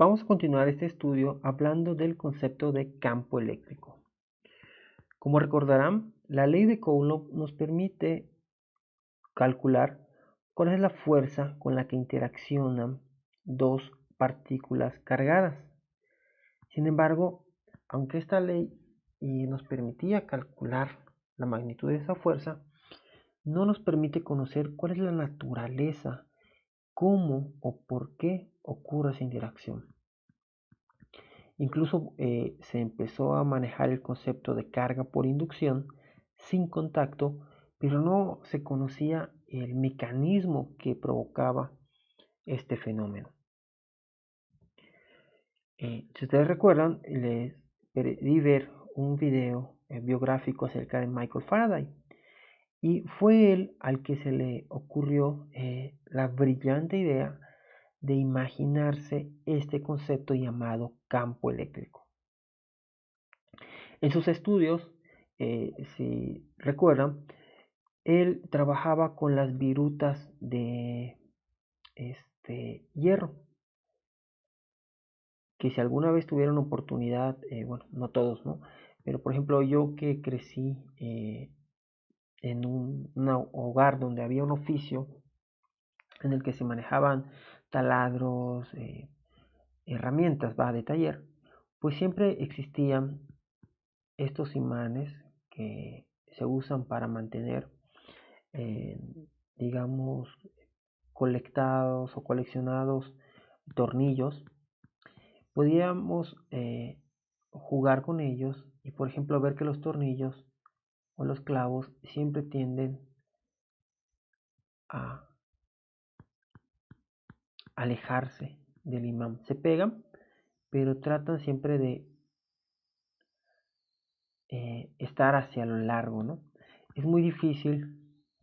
Vamos a continuar este estudio hablando del concepto de campo eléctrico. Como recordarán, la ley de Coulomb nos permite calcular cuál es la fuerza con la que interaccionan dos partículas cargadas. Sin embargo, aunque esta ley nos permitía calcular la magnitud de esa fuerza, no nos permite conocer cuál es la naturaleza, cómo o por qué ocurre esa interacción. Incluso se empezó a manejar el concepto de carga por inducción sin contacto, pero no se conocía el mecanismo que provocaba este fenómeno. Si ustedes recuerdan, les pedí ver un video biográfico acerca de Michael Faraday, y fue él al que se le ocurrió la brillante idea de imaginarse este concepto llamado campo eléctrico. En sus estudios, si recuerdan, él trabajaba con las virutas de hierro, que si alguna vez tuvieron oportunidad, bueno, no todos, ¿no? Pero por ejemplo yo que crecí en un hogar donde había un oficio en el que se manejaban taladros, herramientas de taller, pues siempre existían estos imanes que se usan para mantener, eh, digamos, colectados o coleccionados tornillos. Podíamos jugar con ellos y, por ejemplo, ver que los tornillos o los clavos siempre tienden a alejarse del imán. Se pegan, pero tratan siempre de estar hacia lo largo, ¿no? Es muy difícil,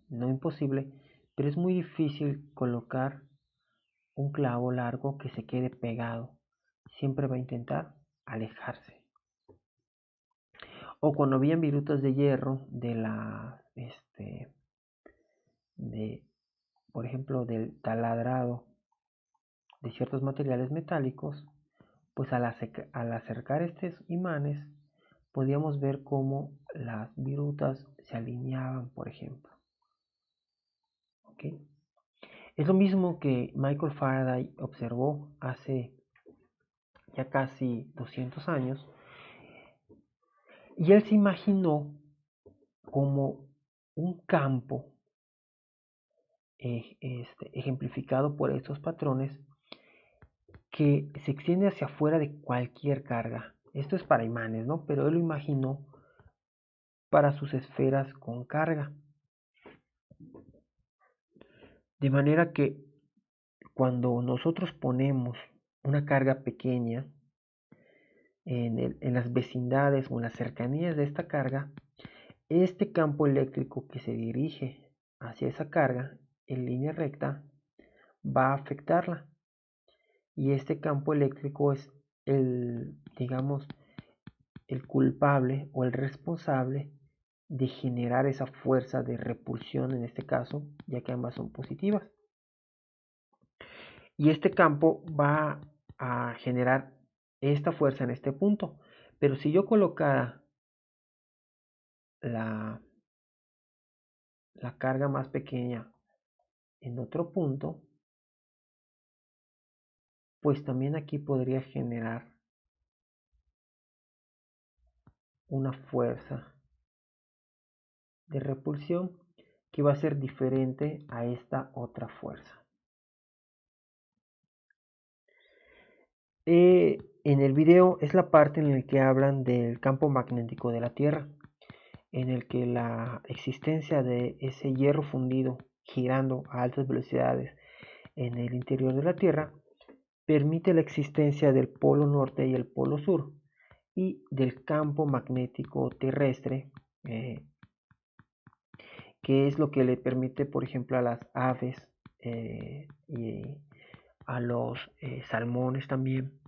no imposible, pero es muy difícil colocar un clavo largo que se quede pegado. Siempre va a intentar alejarse. O cuando habían virutas de hierro de la, por ejemplo, del taladrado de ciertos materiales metálicos, pues al acercar estos imanes podíamos ver cómo las virutas se alineaban, por ejemplo. ¿Okay? Es lo mismo que Michael Faraday observó hace ya casi 200 años, y él se imaginó como un campo ejemplificado por estos patrones que se extiende hacia afuera de cualquier carga. Esto es para imanes, ¿no? Pero él lo imaginó para sus esferas con carga. De manera que cuando nosotros ponemos una carga pequeña en las vecindades o en las cercanías de esta carga, este campo eléctrico que se dirige hacia esa carga en línea recta va a afectarla. Y este campo eléctrico es digamos, el culpable o el responsable de generar esa fuerza de repulsión en este caso, ya que ambas son positivas. Y este campo va a generar esta fuerza en este punto. Pero si yo colocara la carga más pequeña en otro punto, pues también aquí podría generar una fuerza de repulsión que va a ser diferente a esta otra fuerza. En el video es la parte en la que hablan del campo magnético de la Tierra, en el que la existencia de ese hierro fundido girando a altas velocidades en el interior de la Tierra permite la existencia del polo norte y el polo sur y del campo magnético terrestre, que es lo que le permite, por ejemplo, a las aves y a los salmones también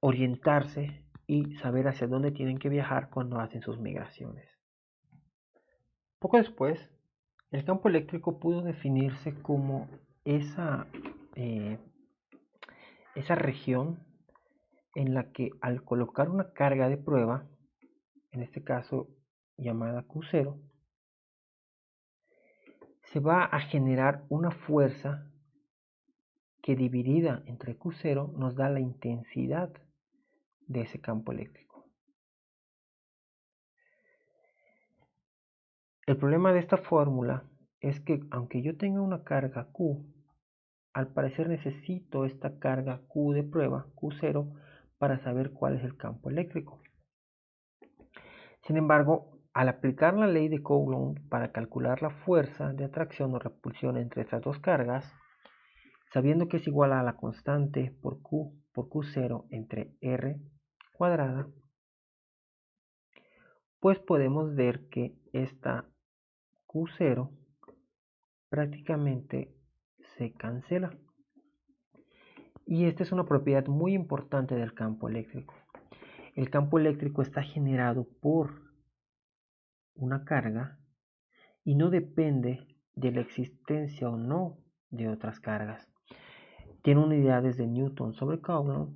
orientarse y saber hacia dónde tienen que viajar cuando hacen sus migraciones. Poco después, el campo eléctrico pudo definirse como esa esa región en la que al colocar una carga de prueba, en este caso llamada Q0, se va a generar una fuerza que dividida entre Q0 nos da la intensidad de ese campo eléctrico. El problema de esta fórmula es que aunque yo tenga una carga Q, al parecer necesito esta carga Q de prueba, Q0, para saber cuál es el campo eléctrico. Sin embargo, al aplicar la ley de Coulomb para calcular la fuerza de atracción o repulsión entre estas dos cargas, sabiendo que es igual a la constante por Q0 entre R cuadrada, pues podemos ver que esta Q0 prácticamente se cancela. Y esta es una propiedad muy importante del campo eléctrico. El campo eléctrico está generado por una carga y no depende de la existencia o no de otras cargas. Tiene unidades de Newton sobre Coulomb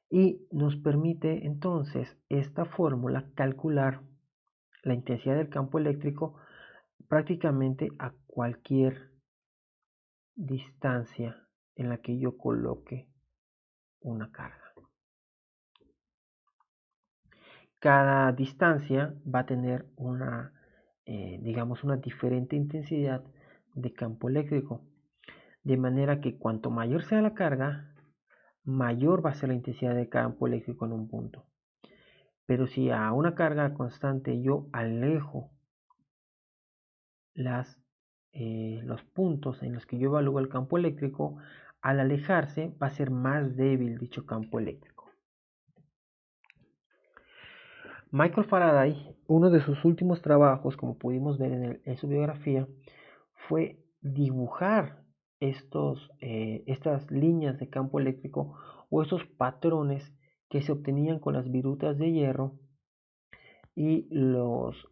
y nos permite entonces esta fórmula calcular la intensidad del campo eléctrico prácticamente a cualquier distancia en la que yo coloque una carga. Cada distancia va a tener una, digamos, una diferente intensidad de campo eléctrico. De manera que cuanto mayor sea la carga, mayor va a ser la intensidad de campo eléctrico en un punto. Pero si a una carga constante yo alejo los puntos en los que yo evalúo el campo eléctrico, al alejarse va a ser más débil dicho campo eléctrico. Michael Faraday, uno de sus últimos trabajos, como pudimos ver en su biografía, fue dibujar estas líneas de campo eléctrico o esos patrones que se obtenían con las virutas de hierro y los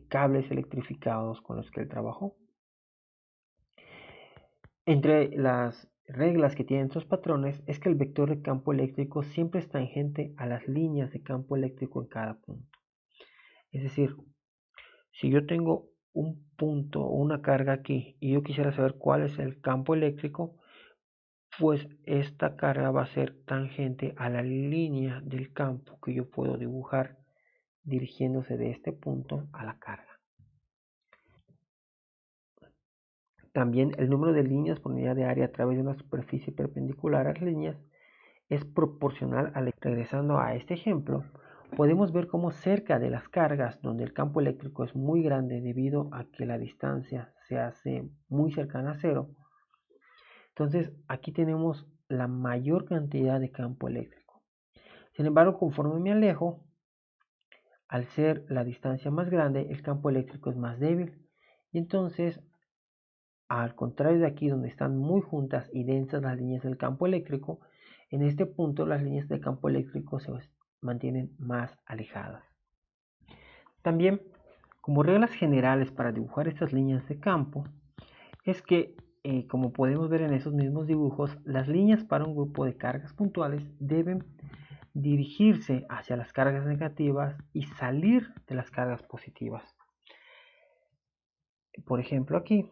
cables electrificados con los que él trabajó. Entre las reglas que tienen estos patrones es que el vector de campo eléctrico siempre es tangente a las líneas de campo eléctrico en cada punto. Es decir, si yo tengo un punto o una carga aquí y yo quisiera saber cuál es el campo eléctrico, pues esta carga va a ser tangente a la línea del campo que yo puedo dibujar dirigiéndose de este punto a la carga. También el número de líneas por unidad de área a través de una superficie perpendicular a las líneas es proporcional a la... Regresando a este ejemplo, podemos ver cómo cerca de las cargas donde el campo eléctrico es muy grande debido a que la distancia se hace muy cercana a cero, entonces aquí tenemos la mayor cantidad de campo eléctrico. Sin embargo, conforme me alejo, al ser la distancia más grande, el campo eléctrico es más débil. Y entonces, al contrario de aquí, donde están muy juntas y densas las líneas del campo eléctrico, en este punto las líneas del campo eléctrico se mantienen más alejadas. También, como reglas generales para dibujar estas líneas de campo, es que, como podemos ver en esos mismos dibujos, las líneas para un grupo de cargas puntuales deben dirigirse hacia las cargas negativas y salir de las cargas positivas. Por ejemplo, aquí,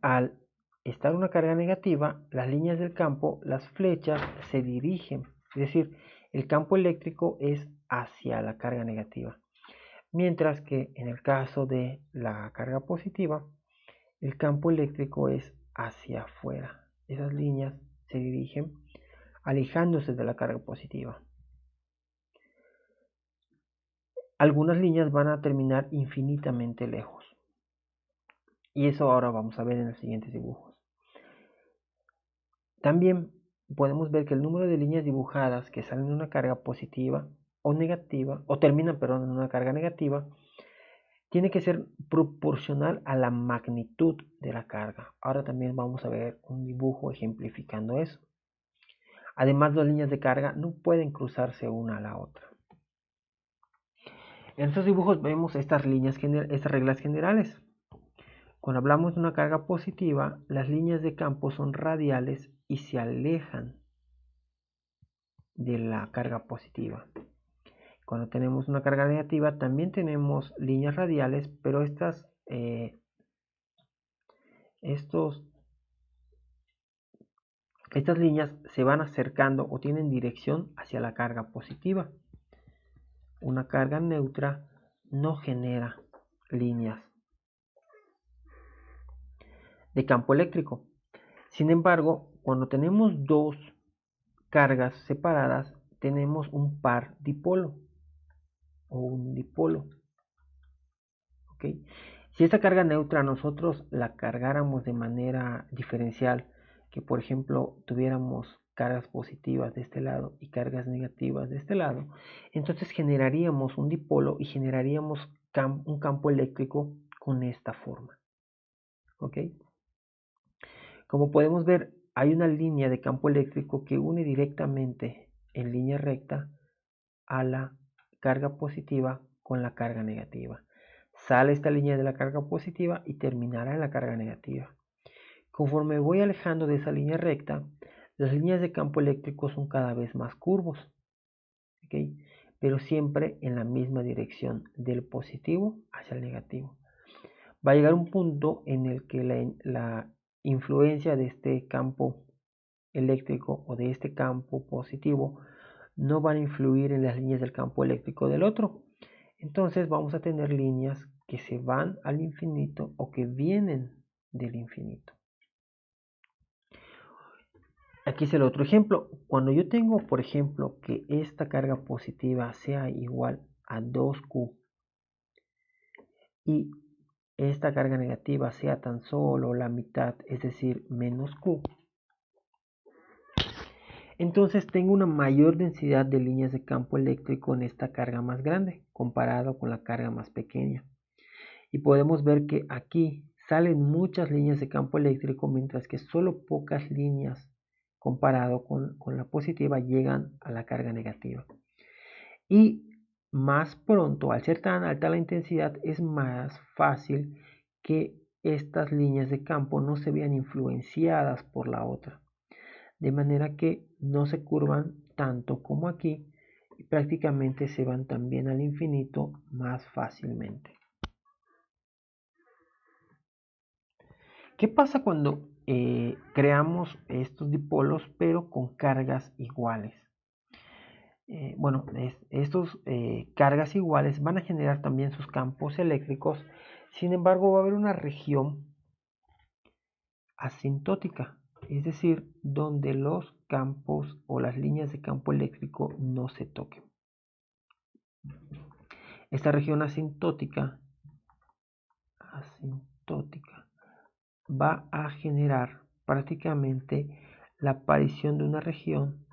al estar una carga negativa, las líneas del campo, las flechas se dirigen, es decir, el campo eléctrico es hacia la carga negativa. Mientras que en el caso de la carga positiva, el campo eléctrico es hacia afuera. Esas líneas se dirigen alejándose de la carga positiva. Algunas líneas van a terminar infinitamente lejos. Y eso ahora vamos a ver en los siguientes dibujos. También podemos ver que el número de líneas dibujadas que salen de una carga positiva o negativa, o terminan, perdón, en una carga negativa, tiene que ser proporcional a la magnitud de la carga. Ahora también vamos a ver un dibujo ejemplificando eso. Además, las líneas de carga no pueden cruzarse una a la otra. En estos dibujos vemos estas reglas generales. Cuando hablamos de una carga positiva, las líneas de campo son radiales y se alejan de la carga positiva. Cuando tenemos una carga negativa también tenemos líneas radiales, pero estas líneas se van acercando o tienen dirección hacia la carga positiva. Una carga neutra no genera líneas de campo eléctrico. Sin embargo, cuando tenemos dos cargas separadas, tenemos un par dipolo o un dipolo. ¿Okay? Si esta carga neutra nosotros la cargáramos de manera diferencial, que por ejemplo tuviéramos cargas positivas de este lado y cargas negativas de este lado, entonces generaríamos un dipolo y generaríamos un campo eléctrico con esta forma. ¿Ok? Como podemos ver, hay una línea de campo eléctrico que une directamente en línea recta a la carga positiva con la carga negativa. Sale esta línea de la carga positiva y terminará en la carga negativa. Conforme voy alejando de esa línea recta, las líneas de campo eléctrico son cada vez más curvos, ¿okay? Pero siempre en la misma dirección, del positivo hacia el negativo. Va a llegar un punto en el que la influencia de este campo eléctrico o de este campo positivo no van a influir en las líneas del campo eléctrico del otro. Entonces vamos a tener líneas que se van al infinito o que vienen del infinito. Aquí es el otro ejemplo. Cuando yo tengo, por ejemplo, que esta carga positiva sea igual a 2Q y esta carga negativa sea tan solo la mitad, es decir, menos Q, entonces tengo una mayor densidad de líneas de campo eléctrico en esta carga más grande comparado con la carga más pequeña. Y podemos ver que aquí salen muchas líneas de campo eléctrico, mientras que solo pocas líneas comparado con la positiva llegan a la carga negativa. Y más pronto, al ser tan alta la intensidad, es más fácil que estas líneas de campo no se vean influenciadas por la otra. De manera que no se curvan tanto como aquí y prácticamente se van también al infinito más fácilmente. ¿Qué pasa cuando creamos estos dipolos pero con cargas iguales? Bueno, estos cargas iguales van a generar también sus campos eléctricos. Sin embargo, va a haber una región asintótica, es decir, donde los campos o las líneas de campo eléctrico no se toquen. Esta región asintótica va a generar prácticamente la aparición de una región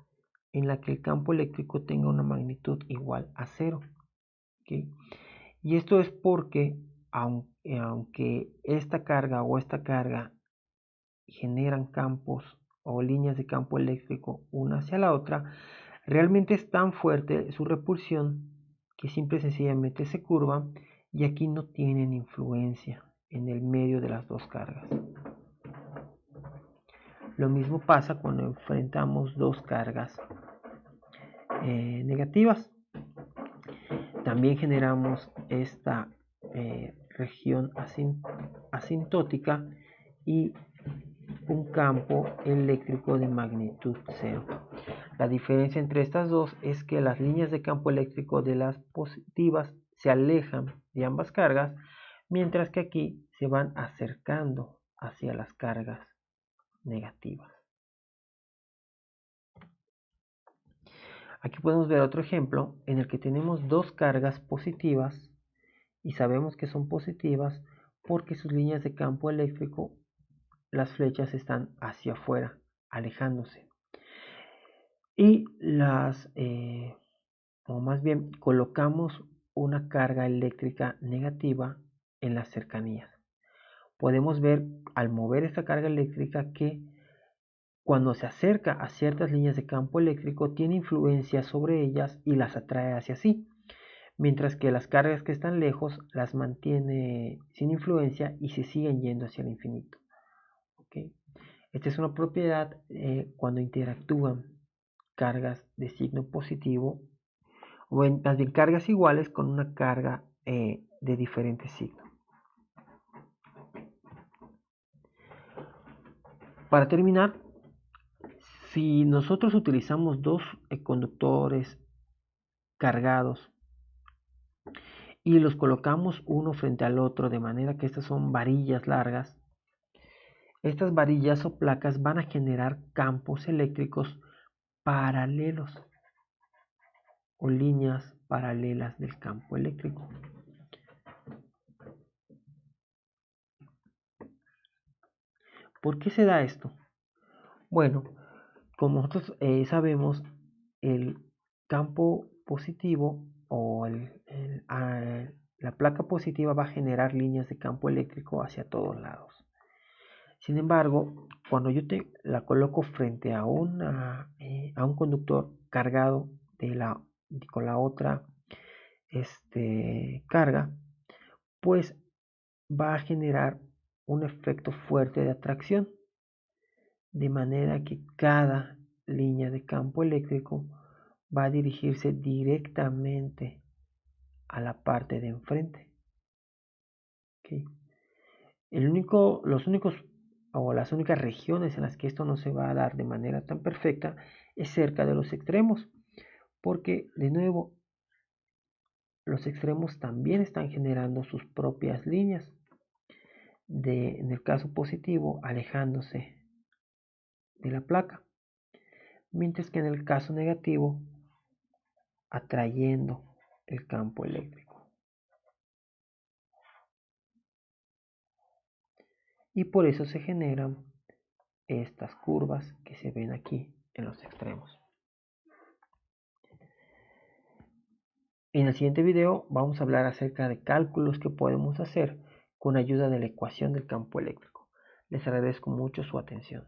en la que el campo eléctrico tenga una magnitud igual a 0. ¿Okay? Y esto es porque aunque esta carga o esta carga generan campos o líneas de campo eléctrico una hacia la otra, realmente es tan fuerte su repulsión que simple y sencillamente se curvan y aquí no tienen influencia en el medio de las dos cargas. Lo mismo pasa cuando enfrentamos dos cargas negativas. También generamos esta región asintótica y un campo eléctrico de magnitud 0. La diferencia entre estas dos es que las líneas de campo eléctrico de las positivas se alejan de ambas cargas, mientras que aquí se van acercando hacia las cargas negativas. Aquí podemos ver otro ejemplo en el que tenemos dos cargas positivas y sabemos que son positivas porque sus líneas de campo eléctrico, las flechas están hacia afuera, alejándose. Y o más bien colocamos una carga eléctrica negativa en las cercanías. Podemos ver al mover esta carga eléctrica que cuando se acerca a ciertas líneas de campo eléctrico tiene influencia sobre ellas y las atrae hacia sí, mientras que las cargas que están lejos las mantiene sin influencia y se siguen yendo hacia el infinito. ¿Okay? Esta es una propiedad cuando interactúan cargas de signo positivo, o más bien cargas iguales con una carga de diferente signo. Para terminar, si nosotros utilizamos dos conductores cargados y los colocamos uno frente al otro de manera que estas son varillas largas, estas varillas o placas van a generar campos eléctricos paralelos o líneas paralelas del campo eléctrico. ¿Por qué se da esto? Bueno, como nosotros sabemos, el campo positivo o la placa positiva va a generar líneas de campo eléctrico hacia todos lados. Sin embargo, cuando yo la coloco frente a un conductor cargado con la otra carga, pues va a generar un efecto fuerte de atracción, de manera que cada línea de campo eléctrico va a dirigirse directamente a la parte de enfrente. ¿Okay? Las únicas regiones en las que esto no se va a dar de manera tan perfecta es cerca de los extremos, porque de nuevo los extremos también están generando sus propias líneas, en el caso positivo alejándose de la placa, mientras que en el caso negativo atrayendo el campo eléctrico. Y por eso se generan estas curvas que se ven aquí en los extremos. En el siguiente video vamos a hablar acerca de cálculos que podemos hacer con ayuda de la ecuación del campo eléctrico. Les agradezco mucho su atención.